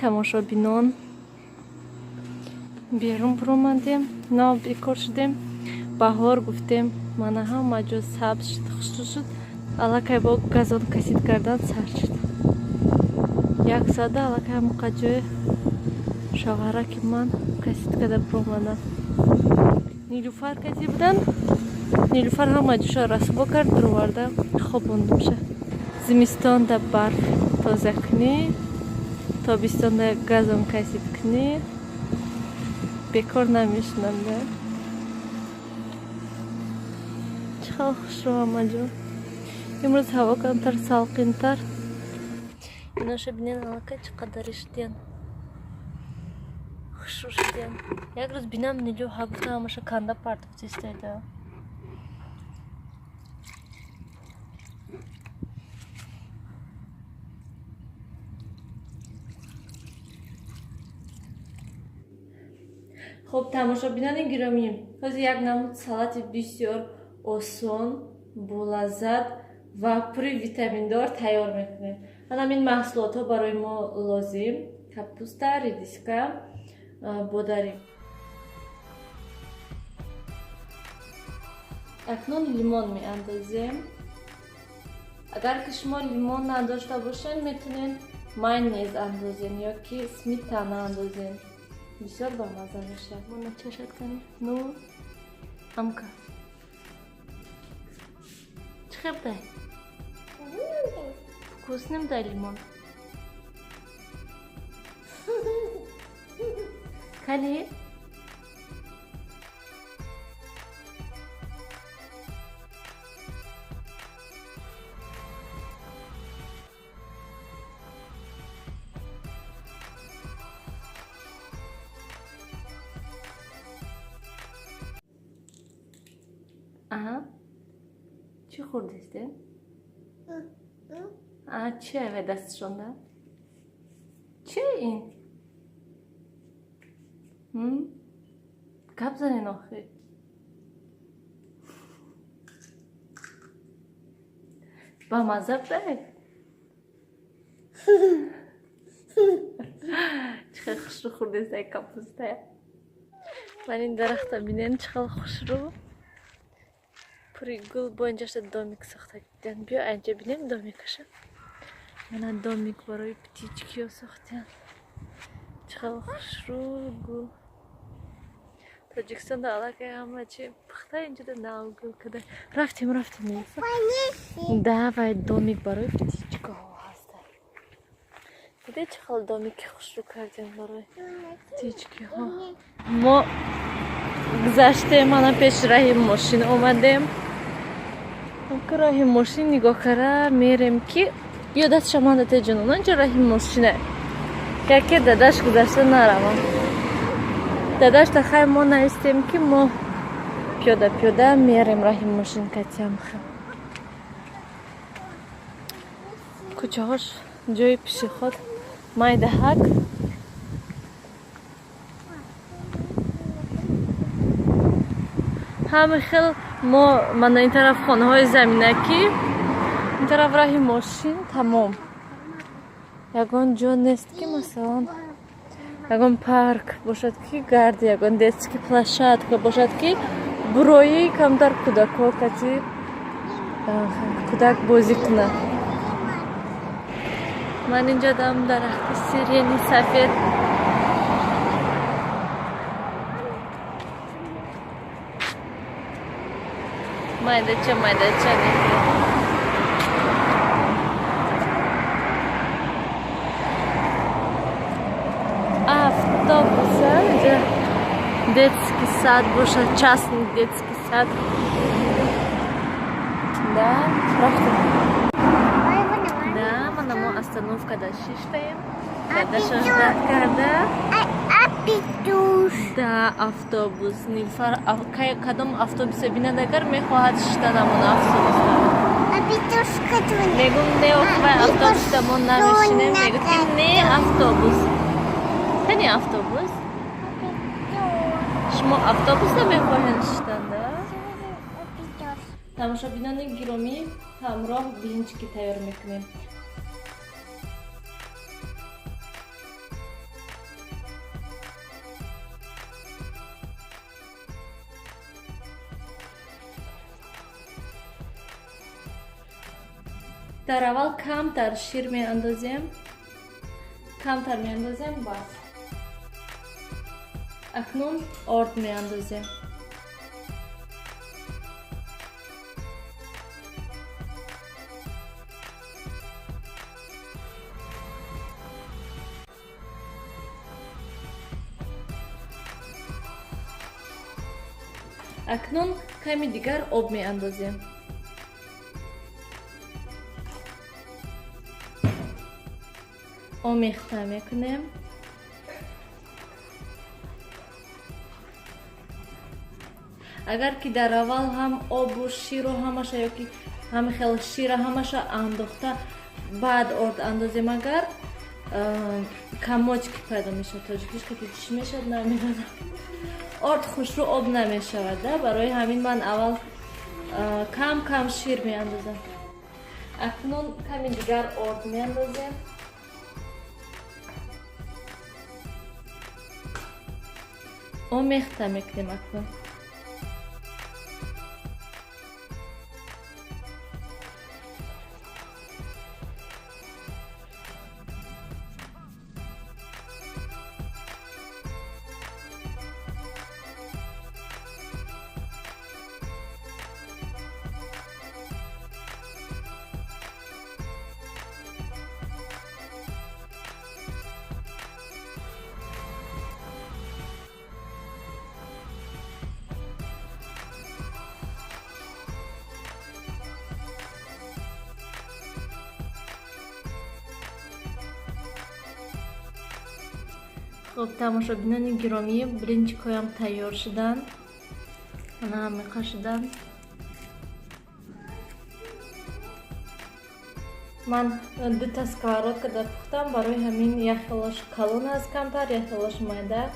тамошобинон берун пуромадем, нав бекор шудем, баҳор гуфтем, мана ҳама ҷо сабз шуд, хушрӯ шуд, аллакай бо газон касид кардан сар шуд. Як сада аллакай ҳамақа ҷои шавхара ки ман касид карда пуромадам. Нилуфар каси будан, Нилуфар ҳама ҷошо расбо кард, дурварда хобондумша. Зимистонда барф тоза кунӣ, тобистонда газон касид кунӣ, бекор намешунам да. Чӣ хел хушрӯ ҳама ҷо. Имрӯз ҳаво камтар, салқинтар. Иноша бинен аллакай чӣ қадар ишудиян. Хушрӯ шудиян. Як рӯз бинам Нилу ҳагуфта ҳамаша канда партофт истайда. خب тамошобинони гироми, ҳозир як намуд салати бисёр осон, болаззат ва пури витаминдор тайёр мекунем. Ҳамин маҳсулотҳо барои мо лозим: капуста, редиска, бодарим. акнун лимон меандозем. агар ки шумо лимон надошта бошед, метавонед майонез андозем ёки сметана андозем. Бисёр бамаза мешавад. Мона чашад канӣ. Ну, амка. Чӣ хел дай? Вкусным дай лимон. Кали? Aha. Çi xurdistin? Çi eve dastşonda? Çi in? Kabzanin oxi. Bamazab day. Чиқар хушрӯ хурдистай капустая. Ман ин дарахта бинен чиқар хушрӯ. Пури гул бо инҷашта домик сохта кардиян. Биё анҷа бинем домикаша. Мана домик барои птичкиё сохтиян. Чиқар хушрӯ гул. Тоҷикистонда аллакай ҳама чи пухта инҷода нав гул када. Рафтем меса. Давай домик барои птичкаҳо ҳаста. Диде чиқар домики хушрӯ кардем барои птичкиҳо. Мо гузаштем, мана пеш раҳи мошин омадем. ки раҳи мошин нигоҳ кара мерем ки ёдат шаманда теҷанон анҷа раҳи мошина. Яке дадаш гузашта наравам. Дадашта хай мо наистем ки мо пиёда мерем раҳи мошин катям ха. Кӯчаҳош ҷои пешиход майдаҳак. ҳами хел мо мана ин тараф хонаҳои заминакӣ, ин тараф раҳи мошин тамом. Ягон ҷо нест ки масалан ягон парк бошад ки гарди, ягон детский площадка бошад ки бурои камтар кӯдакҳо кати кӯдак бозӣ кунад. Ман инҷа дам дарахти сирени сафед. Майдача автобуса, инҷа детский сад бошад, частный детский сад. Да, рафтем. Да, мана мо остановкада шиштаем. Дадаша ждат карда. Да, автобус. Нилуфар кадом автобусе бинад агар мехоҳад шиштан амон автобуста. Мегум не оқвай автобуста мо намешинем. Мегӯтим не автобус. Тани автобус? Шумо автобуста мехоҳед шиштан, да? тамошобинони гиромӣ, ҳамроҳ блинчики тайёр мекунем. дар аввал камтар шир меандозем, бас. Акнун орд меандозем. акнун ками дигар об меандозем. омехта мекунем. агар ки дар аввал ҳам обу ширу ҳамаша ёки ҳами хел шира ҳамаша андохта баъд орд андозем, агар камочки пайдо мешавад. тоҷикиш ки чӣ мешавад намедонам. орд хушрӯ об намешавад. барои ҳамин ман аввал кам шир меандозам. акнун ками дигар орд меандозем. омехта мекунем. акнун خب тамошобинони гироми, блинчикоям тайёр шуданд. Ана меқашиданд. ман дута сковородка дар пухтам. барои ҳамин як хелош калон аст камтар, як хелош майда.